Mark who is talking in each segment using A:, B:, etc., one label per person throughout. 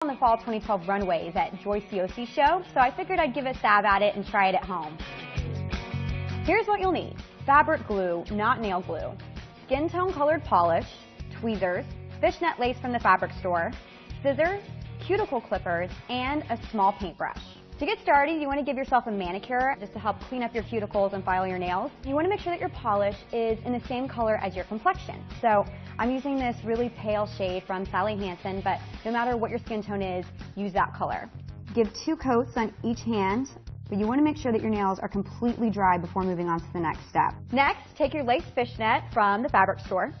A: On the fall 2012 runways at Joyce the OC show, so I figured I'd give a stab at it and try it at home. Here's what you'll need. Fabric glue, not nail glue, skin tone colored polish, tweezers, fishnet lace from the fabric store, scissors, cuticle clippers, and a small paintbrush. To get started, you want to give yourself a manicure just to help clean up your cuticles and file your nails. You want to make sure that your polish is in the same color as your complexion. So I'm using this really pale shade from Sally Hansen, but no matter what your skin tone is, use that color. Give 2 coats on each hand, but you want to make sure that your nails are completely dry before moving on to the next step. Next, take your lace fishnet from the fabric store,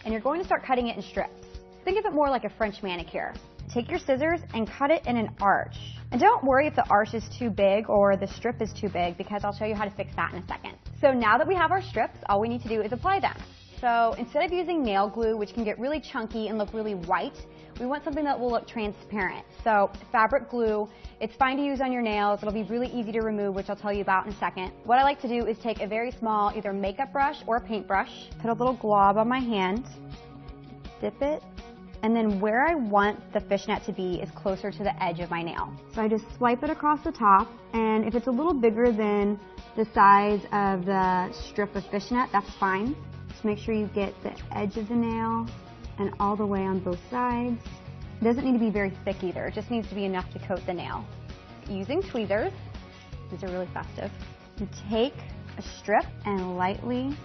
A: and you're going to start cutting it in strips. Think of it more like a French manicure. Take your scissors and cut it in an arch. And don't worry if the arch is too big or the strip is too big, because I'll show you how to fix that in a second. So now that we have our strips, all we need to do is apply them. So instead of using nail glue, which can get really chunky and look really white, we want something that will look transparent. So fabric glue, it's fine to use on your nails. It'll be really easy to remove, which I'll tell you about in a second. What I like to do is take a very small either makeup brush or paintbrush, put a little glob on my hand, dip it, and then where I want the fishnet to be is closer to the edge of my nail. So I just swipe it across the top, and if it's a little bigger than the size of the strip of fishnet, that's fine. Just make sure you get the edge of the nail and all the way on both sides. It doesn't need to be very thick either, it just needs to be enough to coat the nail. Using tweezers, these are really festive, you take a strip and lightly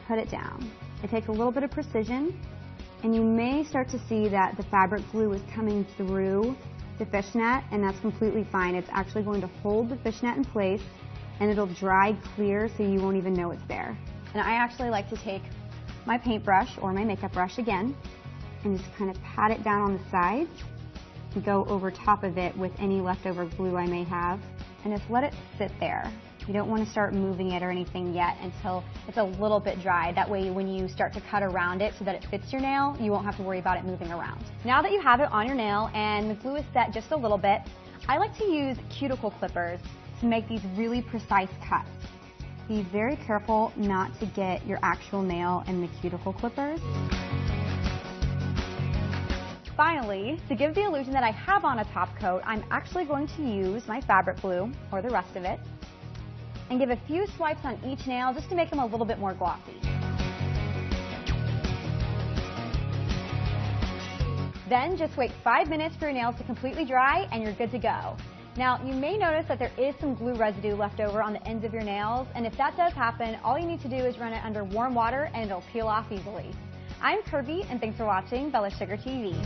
A: put it down. It takes a little bit of precision, and you may start to see that the fabric glue is coming through the fishnet, and that's completely fine. It's actually going to hold the fishnet in place, and it'll dry clear so you won't even know it's there. And I actually like to take my paintbrush or my makeup brush again and just kind of pat it down on the sides and go over top of it with any leftover glue I may have, and just let it sit there. You don't want to start moving it or anything yet until it's a little bit dry. That way when you start to cut around it so that it fits your nail, you won't have to worry about it moving around. Now that you have it on your nail and the glue is set just a little bit, I like to use cuticle clippers to make these really precise cuts. Be very careful not to get your actual nail in the cuticle clippers. Finally, to give the illusion that I have on a top coat, I'm actually going to use my fabric glue, or the rest of it, and give a few swipes on each nail just to make them a little bit more glossy. Then just wait 5 minutes for your nails to completely dry and you're good to go. Now you may notice that there is some glue residue left over on the ends of your nails, and if that does happen, all you need to do is run it under warm water and it'll peel off easily. I'm Kirby, and thanks for watching Bella Sugar TV.